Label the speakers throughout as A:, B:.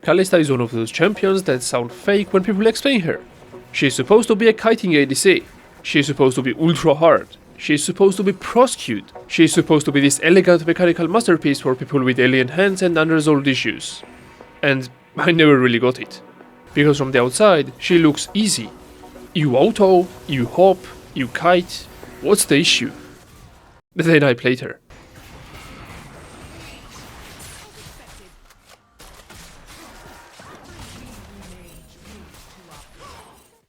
A: Kalista is one of those champions that sound fake when people explain her. She's supposed to be a kiting ADC. She's supposed to be ultra hard. She's supposed to be prosecute. She's supposed to be this elegant mechanical masterpiece for people with alien hands and unresolved issues. And I never really got it. Because from the outside, she looks easy. You auto, you hop, you kite. What's the issue? Then I played her.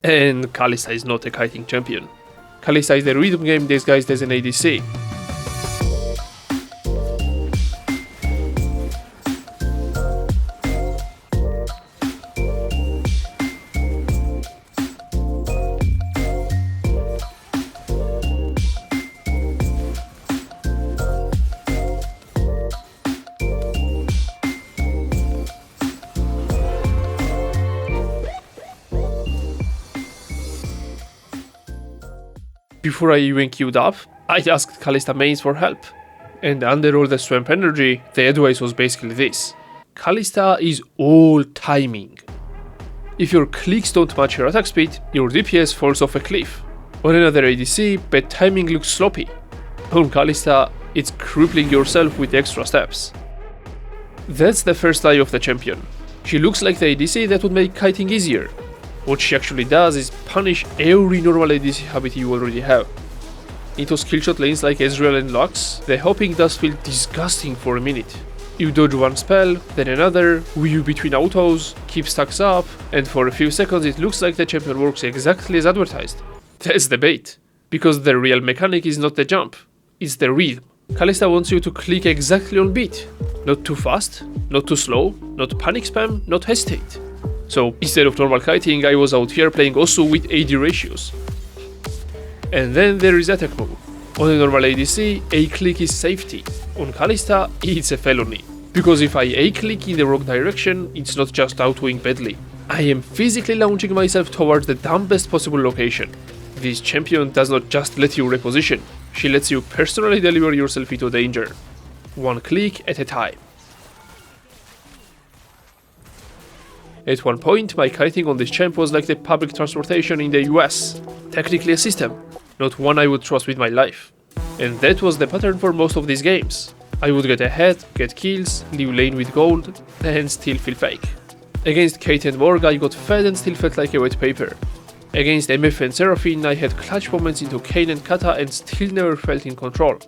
A: And Kalista is not a kiting champion. Kalista is the rhythm game disguised as an ADC. Before I even queued up, I asked Kalista mains for help. And under all the swamp energy, the advice was basically this. Kalista is all timing. If your clicks don't match your attack speed, your DPS falls off a cliff. On another ADC, bad timing looks sloppy. On Kalista, it's crippling yourself with extra steps. That's the first lie of the champion. She looks like the ADC that would make kiting easier. What she actually does is punish every normal ADC habit you already have. Into skillshot lanes like Ezreal and Lux, the hopping does feel disgusting for a minute. You dodge one spell, then another, weave between autos, keep stacks up, and for a few seconds it looks like the champion works exactly as advertised. That's the bait, because the real mechanic is not the jump, it's the rhythm. Kalista wants you to click exactly on beat. Not too fast, not too slow, not panic spam, not hesitate. So instead of normal kiting, I was out here playing Osu with AD ratios. And then there is attack move. On a normal ADC, A-click is safety. On Kalista, it's a felony. Because if I A-click in the wrong direction, it's not just outgoing badly. I am physically launching myself towards the dumbest possible location. This champion does not just let you reposition, she lets you personally deliver yourself into danger. One click at a time. At one point, my kiting on this champ was like the public transportation in the US. Technically a system, not one I would trust with my life. And that was the pattern for most of these games. I would get ahead, get kills, leave lane with gold, and still feel fake. Against Kate and Morg, I got fed and still felt like a wet paper. Against MF and Seraphine, I had clutch moments into Kayn and Kata and still never felt in control.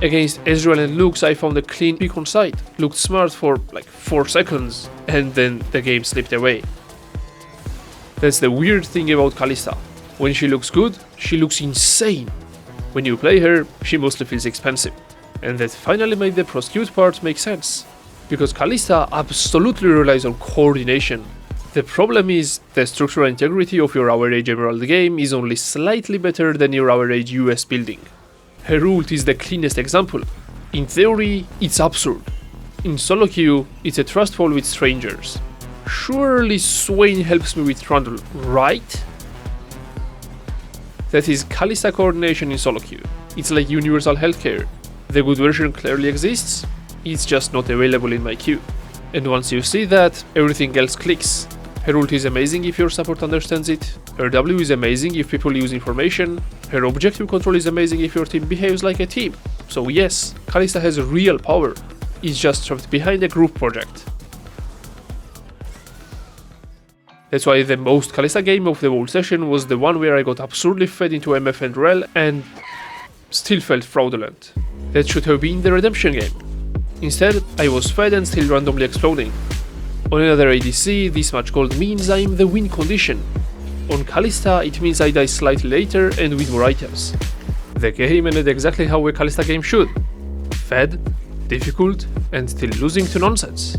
A: Against Ezreal and Lux, I found a clean pick on site, looked smart for like 4 seconds, and then the game slipped away. That's the weird thing about Kalista. When she looks good, she looks insane. When you play her, she mostly feels expensive. And that finally made the prosecute part make sense. Because Kalista absolutely relies on coordination. The problem is, the structural integrity of your average Emerald game is only slightly better than your average US building. Her ult is the cleanest example. In theory, it's absurd. In SoloQ, it's a trust fall with strangers. Surely Swain helps me with Trundle, right? That is Kalista coordination in SoloQ. It's like universal healthcare. The good version clearly exists, it's just not available in my queue. And once you see that, everything else clicks. Her ult is amazing if your support understands it, her W is amazing if people use information, her objective control is amazing if your team behaves like a team. So yes, Kalista has real power, it's just trapped behind a group project. That's why the most Kalista game of the whole session was the one where I got absurdly fed into MF and Rel and still felt fraudulent. That should have been the redemption game. Instead, I was fed and still randomly exploding. On another ADC, this much gold means I am the win condition. On Kalista, it means I die slightly later and with more items. The game ended exactly how a Kalista game should. Fed, difficult, and still losing to nonsense.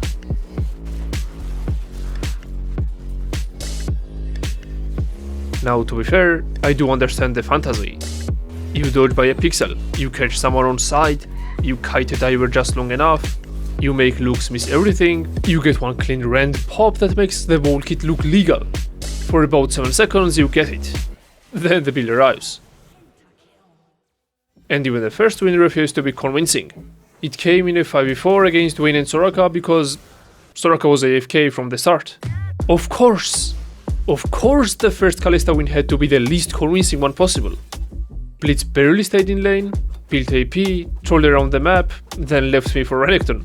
A: Now, to be fair, I do understand the fantasy. You dodge by a pixel, you catch someone on side, you kite a diver just long enough, you make Lux miss everything, you get one clean rand pop that makes the whole kit look legal. For about 7 seconds you get it. Then the bill arrives. And even the first win refused to be convincing. It came in a 5v4 against Vayne and Soraka because Soraka was AFK from the start. Of course the first Kalista win had to be the least convincing one possible. Blitz barely stayed in lane, built AP, trolled around the map, then left me for Renekton.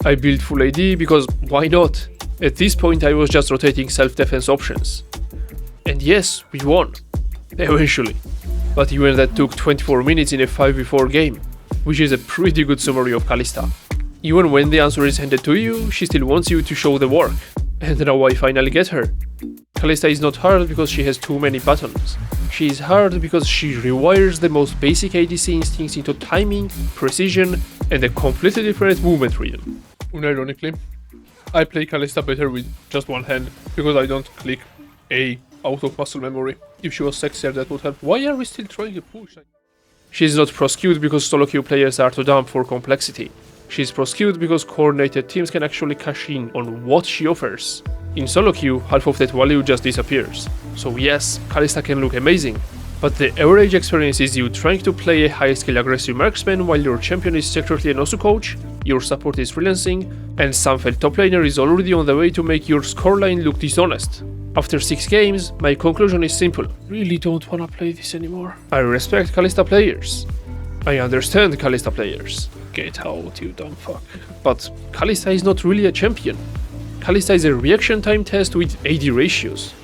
A: I built full AD because why not? At this point I was just rotating self-defense options. And yes, we won. Eventually. But even that took 24 minutes in a 5v4 game, which is a pretty good summary of Kalista. Even when the answer is handed to you, she still wants you to show the work. And now I finally get her. Kalista is not hard because she has too many buttons. She is hard because she rewires the most basic ADC instincts into timing, precision, and a completely different movement rhythm. Unironically, I play Kalista better with just one hand because I don't click A out of muscle memory. If she was sexier, that would help. Why are we still trying to push? She's not pro-skewed because SoloQ players are too dumb for complexity. She's pro-skewed because coordinated teams can actually cash in on what she offers. In SoloQ, half of that value just disappears. So yes, Kalista can look amazing, but the average experience is you trying to play a high-skill aggressive marksman while your champion is secretly an Osu coach, your support is freelancing, and some fed top laner is already on the way to make your scoreline look dishonest. After 6 games, my conclusion is simple. Really don't wanna play this anymore. I respect Kalista players. I understand Kalista players. Get out, you dumb fuck. But Kalista is not really a champion. Kalista is a reaction time test with AD ratios.